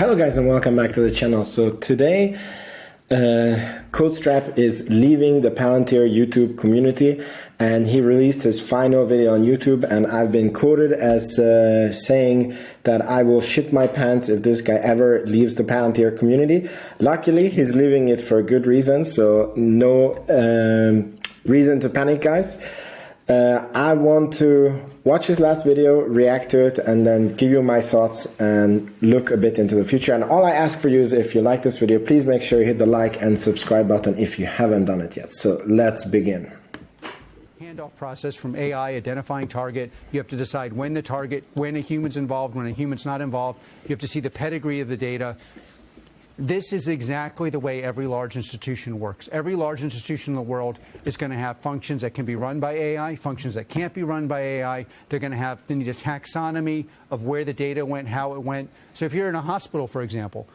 Hello guys and welcome back to the channel. So today Codestrap is leaving the Palantir YouTube community and he released his final video on YouTube, and I've been quoted as saying that I will shit my pants if this guy ever leaves the Palantir community. Luckily he's leaving it for a good reason, so no reason to panic, guys. I want to watch his last video, react to it, and then give you my thoughts and look a bit into the future. And all I ask for you is, if you like this video, please make sure you hit the like and subscribe button if you haven't done it yet. So let's begin. Handoff process from AI, identifying target. You have to decide when a human's involved, when a human's not involved. You have to see the pedigree of the data. This is exactly the way every large institution works. Every large institution in the world is going to have functions that can be run by AI, functions that can't be run by AI. They need a taxonomy of where the data went, how it went. So if you're in a hospital, for example,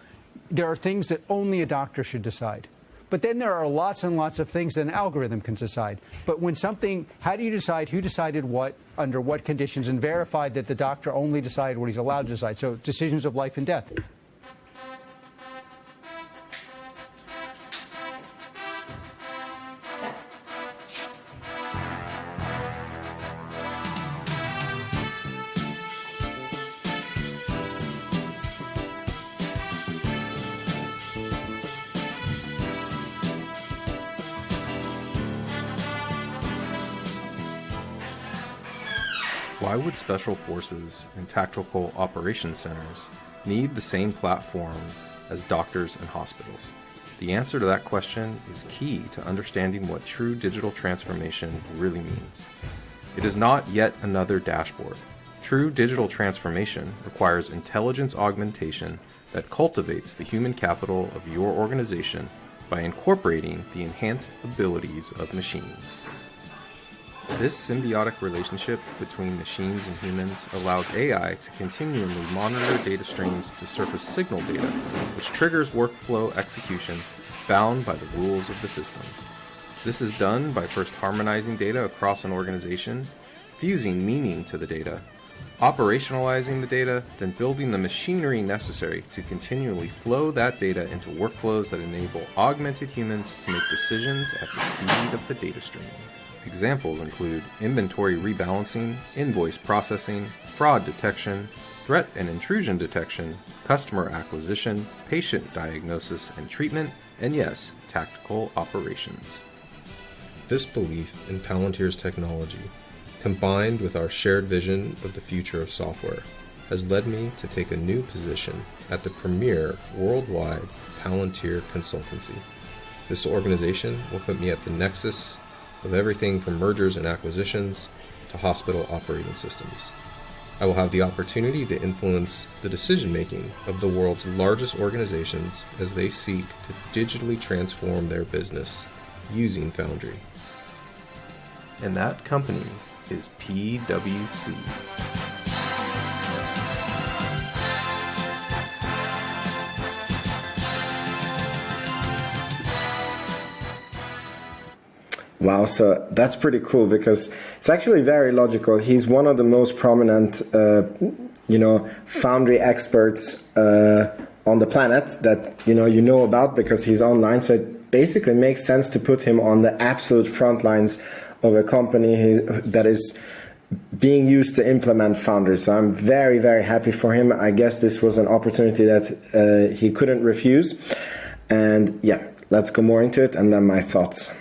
there are things that only a doctor should decide. But then there are lots and lots of things that an algorithm can decide. But when something, how do you decide who decided what, under what conditions, and verify that the doctor only decided what he's allowed to decide? So decisions of life and death. Why would special forces and tactical operations centers need the same platform as doctors and hospitals? The answer to that question is key to understanding what true digital transformation really means. It is not yet another dashboard. True digital transformation requires intelligence augmentation that cultivates the human capital of your organization by incorporating the enhanced abilities of machines. This symbiotic relationship between machines and humans allows AI to continually monitor data streams to surface signal data, which triggers workflow execution bound by the rules of the system. This is done by first harmonizing data across an organization, fusing meaning to the data, operationalizing the data, then building the machinery necessary to continually flow that data into workflows that enable augmented humans to make decisions at the speed of the data stream. Examples include inventory rebalancing, invoice processing, fraud detection, threat and intrusion detection, customer acquisition, patient diagnosis and treatment, and yes, tactical operations. This belief in Palantir's technology, combined with our shared vision of the future of software, has led me to take a new position at the premier worldwide Palantir consultancy. This organization will put me at the nexus of everything from mergers and acquisitions to hospital operating systems. I will have the opportunity to influence the decision-making of the world's largest organizations as they seek to digitally transform their business using Foundry. And that company is PwC. Wow, so that's pretty cool because it's actually very logical. He's one of the most prominent, Foundry experts on the planet that you know about because he's online. So it basically makes sense to put him on the absolute front lines of a company that is being used to implement Foundry. So I'm very, very happy for him. I guess this was an opportunity that he couldn't refuse. And yeah, let's go more into it and then my thoughts.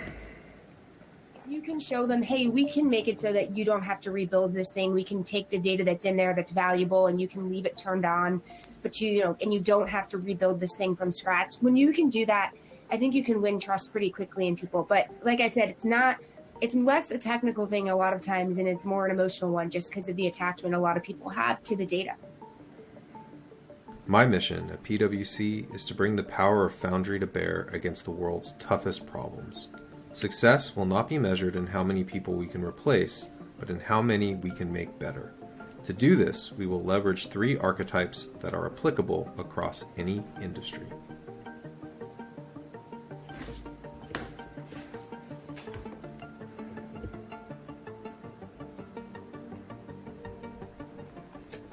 Show them, hey, we can make it so that you don't have to rebuild this thing. We can take the data that's in there that's valuable and you can leave it turned on, but and you don't have to rebuild this thing from scratch. When you can do that, I think you can win trust pretty quickly in people. But like I said, it's less a technical thing a lot of times and it's more an emotional one just because of the attachment a lot of people have to the data. My mission at PwC is to bring the power of Foundry to bear against the world's toughest problems. Success will not be measured in how many people we can replace, but in how many we can make better. To do this, we will leverage 3 archetypes that are applicable across any industry.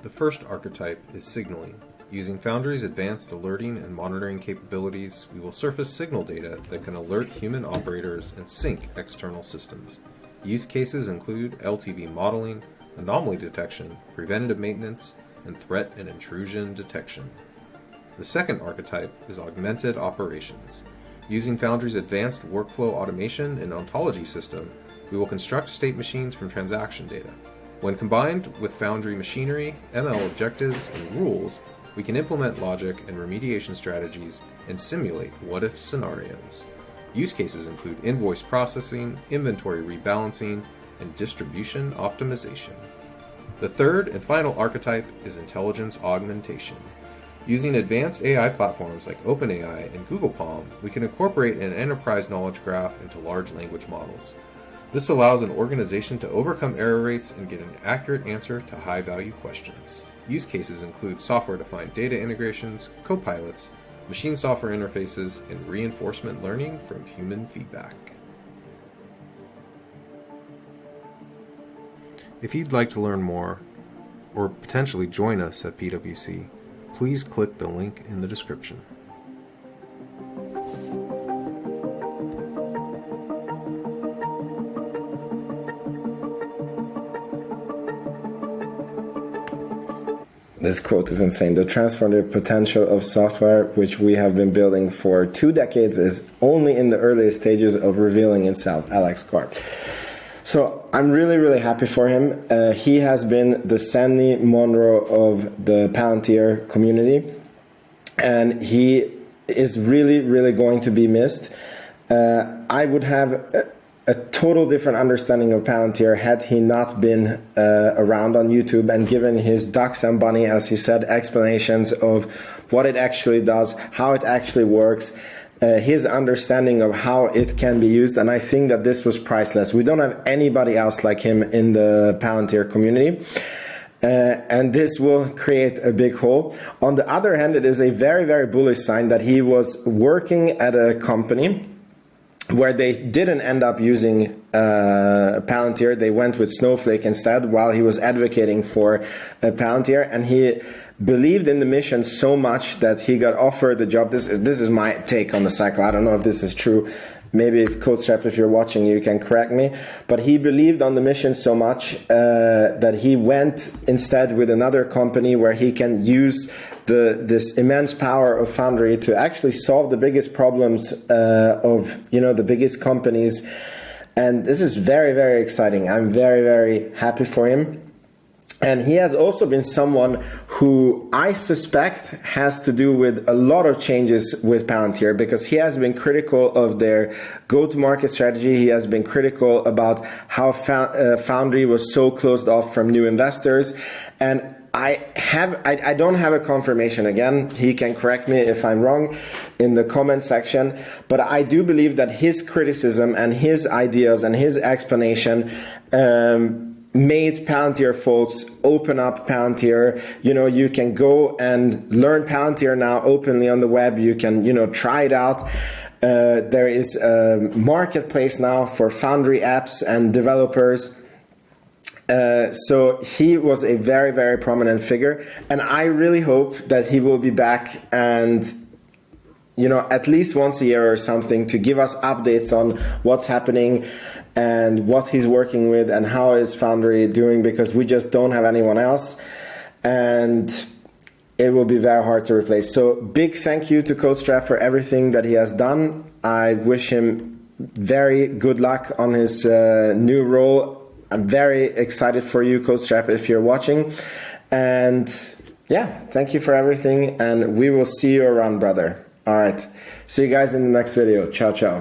The first archetype is signaling. Using Foundry's advanced alerting and monitoring capabilities, we will surface signal data that can alert human operators and sync external systems. Use cases include LTV modeling, anomaly detection, preventative maintenance, and threat and intrusion detection. The second archetype is augmented operations. Using Foundry's advanced workflow automation and ontology system, we will construct state machines from transaction data. When combined with Foundry machinery, ML objectives, and rules, we can implement logic and remediation strategies and simulate what-if scenarios. Use cases include invoice processing, inventory rebalancing, and distribution optimization. The third and final archetype is intelligence augmentation. Using advanced AI platforms like OpenAI and Google Palm, we can incorporate an enterprise knowledge graph into large language models. This allows an organization to overcome error rates and get an accurate answer to high-value questions. Use cases include software-defined data integrations, copilots, machine software interfaces, and reinforcement learning from human feedback. If you'd like to learn more, or potentially join us at PwC, please click the link in the description. This quote is insane. The transformative potential of software, which we have been building for 2 decades, is only in the earliest stages of revealing itself. Alex Karp. So I'm really, really happy for him. He has been the Sandy Monroe of the Palantir community, and he is really, really going to be missed. I would have a total different understanding of Palantir had he not been around on YouTube and given his ducks and bunny, as he said, explanations of what it actually does, how it actually works, his understanding of how it can be used, and I think that this was priceless. We don't have anybody else like him in the Palantir community. And this will create a big hole. On the other hand, it is a very, very bullish sign that he was working at a company where they didn't end up using Palantir. They went with Snowflake instead while he was advocating for Palantir, and he believed in the mission so much that he got offered the job. This is my take on the cycle. I don't know if this is true. Maybe if Codestrap, if you're watching, you can correct me. But he believed on the mission so much that he went instead with another company where he can use this immense power of Foundry to actually solve the biggest problems of the biggest companies. And this is very, very exciting. I'm very, very happy for him. And he has also been someone who I suspect has to do with a lot of changes with Palantir, because he has been critical of their go-to-market strategy. He has been critical about how Foundry was so closed off from new investors. And I don't have a confirmation. Again, he can correct me if I'm wrong in the comment section, but I do believe that his criticism and his ideas and his explanation made Palantir folks open up Palantir. You can go and learn Palantir now openly on the web. You can, try it out. There is a marketplace now for Foundry apps and developers. So he was a very, very prominent figure, and I really hope that he will be back and at least once a year or something to give us updates on what's happening and what he's working with and how is Foundry doing, because we just don't have anyone else and it will be very hard to replace. So big thank you to Codestrap for everything that he has done. I wish him very good luck on his new role. I'm very excited for you, Codestrap, if you're watching. And yeah, thank you for everything, and we will see you around, brother. All right. See you guys in the next video. Ciao, ciao.